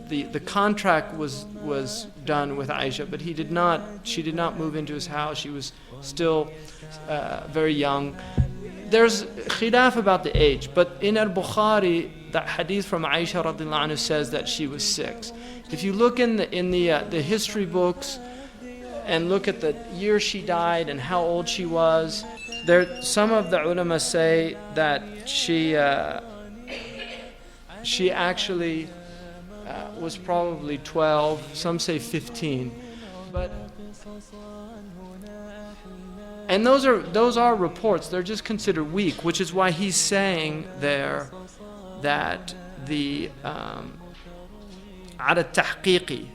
the contract was done with Aisha, but she did not move into his house. She was still very young. There's khilaf about the age, but in al-Bukhari, that hadith from Aisha radiallahu anha says that she was 6. If you look in the history books and look at the year she died and how old she was, some of the ulama say that she actually was probably 12. Some say 15, and those are reports. They're just considered weak, which is why he's saying there that the على التحقيقي,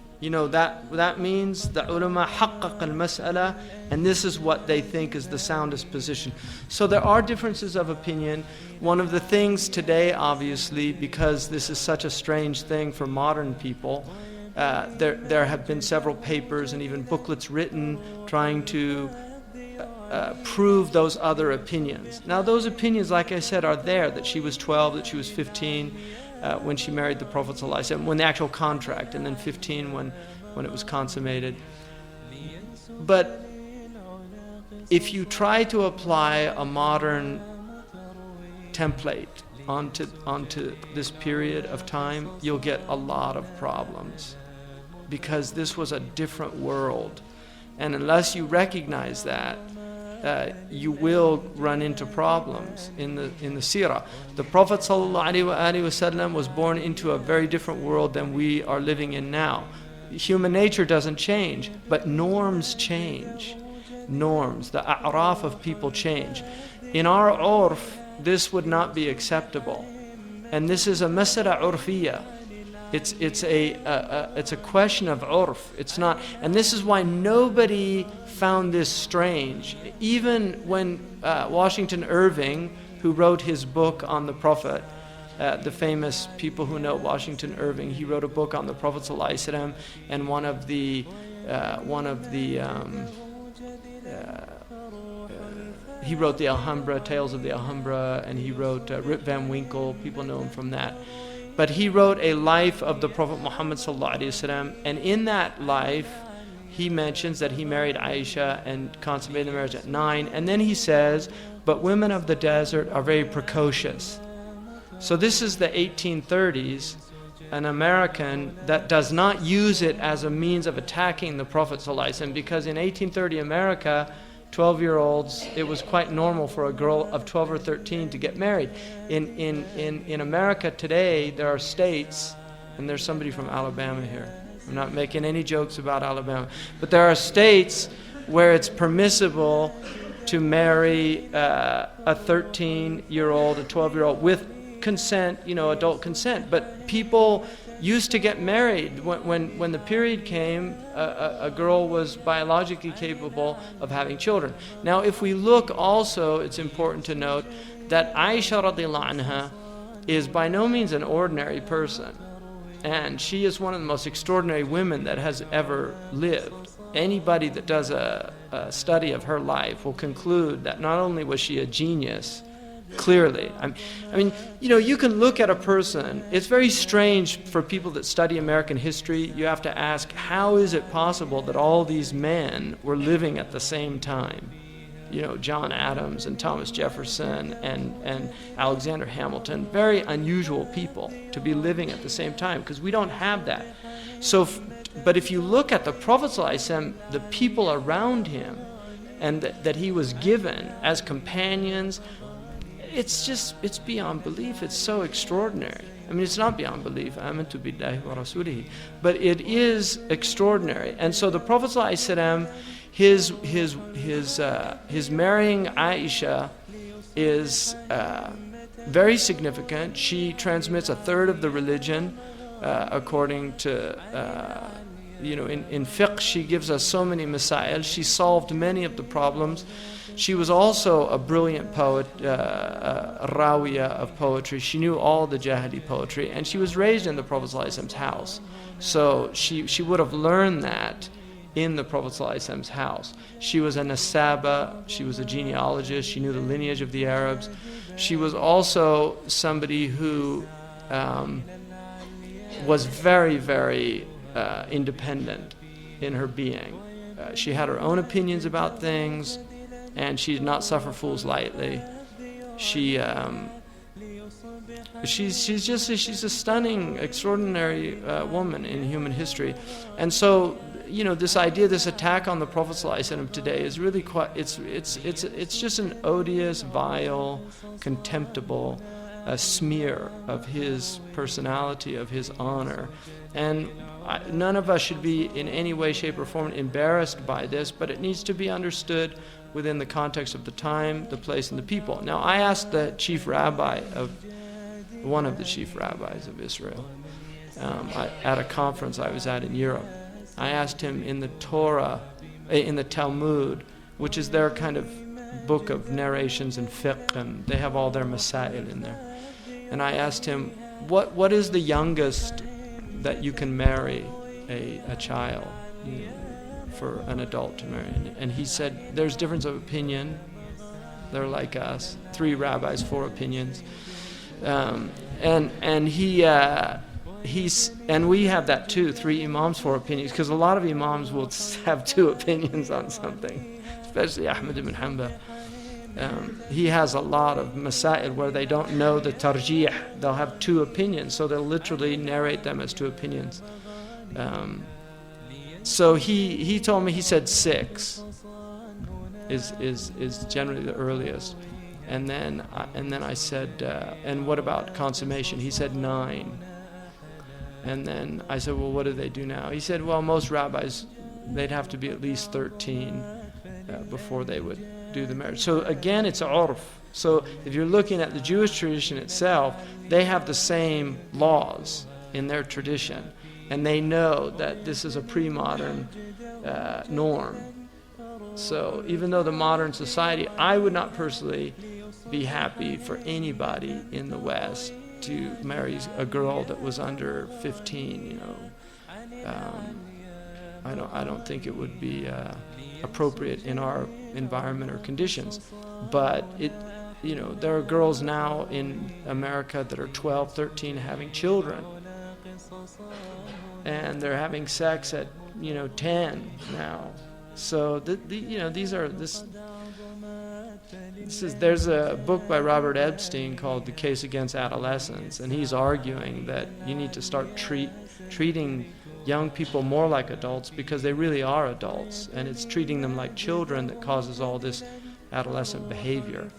that means the ulama حقق المسألة, and this is what they think is the soundest position. So there are differences of opinion. One of the things today, obviously, because this is such a strange thing for modern people, there have been several papers and even booklets written trying to prove those other opinions. Now those opinions, like I said, are there, that she was 12, that she was 15 when she married the Prophet ﷺ, when the actual contract, and then 15 when it was consummated. But if you try to apply a modern template onto this period of time, you'll get a lot of problems, because this was a different world, and unless you recognize that, you will run into problems in the seerah. The Prophet ﷺ was born into a very different world than we are living in now. Human nature doesn't change, but norms change. Norms, the a'raf of people change. In our urf, this would not be acceptable, and this is a masala urfiyya. It's a question of urf. It's not, and this is why nobody found this strange. Even when Washington Irving, who wrote his book on the Prophet, the famous people who know Washington Irving, he wrote a book on the Prophet ﷺ, and he wrote the Alhambra, Tales of the Alhambra, and he wrote Rip Van Winkle. People know him from that. But he wrote a life of the Prophet Muhammad ﷺ, and in that life, he mentions that he married Aisha and consummated the marriage at 9, and then he says, but women of the desert are very precocious. So this is the 1830s, an American that does not use it as a means of attacking the Prophet ﷺ, because in 1830 America, 12-year-olds, it was quite normal for a girl of 12 or 13 to get married. In America today, there are states, and there's somebody from Alabama here. I'm not making any jokes about Alabama, but there are states where it's permissible to marry a 13-year-old, a 12-year-old with consent, adult consent. But people used to get married when the period came. A girl was biologically capable of having children. Now, if we look also, it's important to note that Aisha radiallahu anha is by no means an ordinary person, and she is one of the most extraordinary women that has ever lived. Anybody that does a study of her life will conclude that not only was she a genius, clearly. I mean, you can look at a person. It's very strange for people that study American history. You have to ask, how is it possible that all these men were living at the same time? John Adams and Thomas Jefferson and Alexander Hamilton, very unusual people to be living at the same time, because we don't have that. But if you look at the Prophet ﷺ, the people around him, and that he was given as companions, it's beyond belief. It's so extraordinary. I mean, it's not beyond belief. Amantu billahi wa rasulihi. But it is extraordinary. And so the Prophet ﷺ, his marrying Aisha is very significant. She transmits a third of the religion, according to in fiqh. She gives us so many masail. She solved many of the problems. She was also a brilliant poet, a rawiya of poetry. She knew all the Jahili poetry, and she was raised in the Prophet ﷺ's house. So she would have learned that in the Prophet ﷺ's house. She was a nasaba, she was a genealogist, she knew the lineage of the Arabs. She was also somebody who was very, very independent in her being. She had her own opinions about things, and she did not suffer fools lightly. She's a stunning, extraordinary woman in human history. And so, this idea, this attack on the Prophet ﷺ today is really quite, it's just an odious, vile, contemptible smear of his personality, of his honor. And none of us should be in any way, shape, or form embarrassed by this, but it needs to be understood within the context of the time, the place, and the people. Now, I asked the chief rabbi one of the chief rabbis of Israel, at a conference I was at in Europe. I asked him in the Torah, in the Talmud, which is their kind of book of narrations and fiqh, and they have all their masail in there. And I asked him, what is the youngest that you can marry a child, for an adult to marry? And he said, there's difference of opinion. They're like us, 3 rabbis, 4 opinions. And we have that too, 3 imams, 4 opinions, because a lot of imams will have 2 opinions on something, especially Ahmad ibn Hanbal. He has a lot of masail where they don't know the tarjih. They'll have 2 opinions, so they'll literally narrate them as 2 opinions. So he told me, he said 6 is generally the earliest. And then I said, and what about consummation? He said 9. And then I said, well, what do they do now? He said, well, most rabbis, they'd have to be at least 13 before they would do the marriage. So again, it's urf. So if you're looking at the Jewish tradition itself, they have the same laws in their tradition. And they know that this is a pre-modern norm. So even though the modern society, I would not personally be happy for anybody in the West to marry a girl that was under 15, I don't think it would be appropriate in our environment or conditions. But there are girls now in America that are 12, 13 having children. And they're having sex at 10 now. So there's a book by Robert Epstein called The Case Against Adolescence, and he's arguing that you need to start treating young people more like adults, because they really are adults, and it's treating them like children that causes all this adolescent behavior.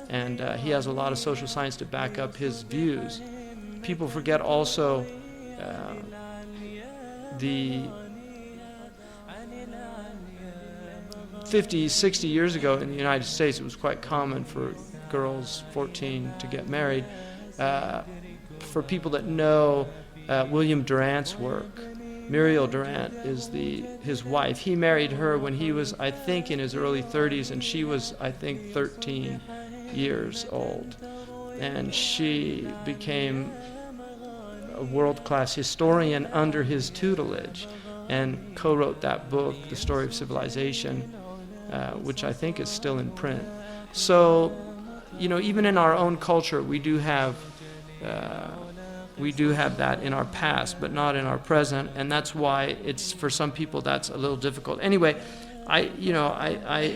And he has a lot of social science to back up his views. People forget also the 50, 60 years ago in the United States, it was quite common for girls 14 to get married. For people that know William Durant's work, Muriel Durant is his wife. He married her when he was, I think, in his early 30s, and she was, I think, 13 years old. And she became a world-class historian under his tutelage and co-wrote that book, The Story of Civilization, which I think is still in print. So, even in our own culture, we do have that in our past, but not in our present, and that's why it's, for some people, that's a little difficult. Anyway, I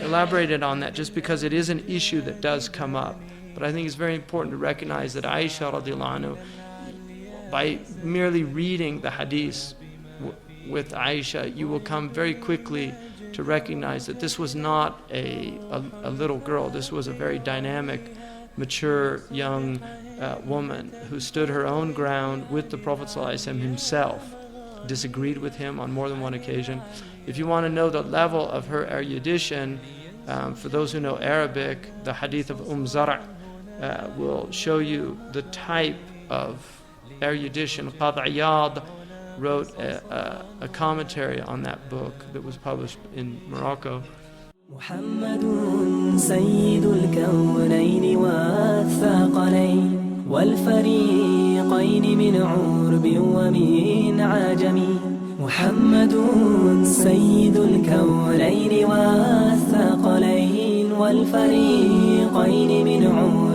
elaborated on that just because it is an issue that does come up. But I think it's very important to recognize that Aisha radiallahu anhu, by merely reading the hadith with Aisha, you will come very quickly to recognize that this was not a little girl. This was a very dynamic, mature, young woman who stood her own ground with the Prophet ﷺ himself, disagreed with him on more than one occasion. If you want to know the level of her erudition, for those who know Arabic, the hadith of Zara' will show you the type of erudition. Qadi Iyad wrote a commentary on that book that was published in Morocco. محمد سيد الكونين والثقلين والفريقين من عرب ومن عجم. محمد سيد الكونين والثقلين والفريقين من عرب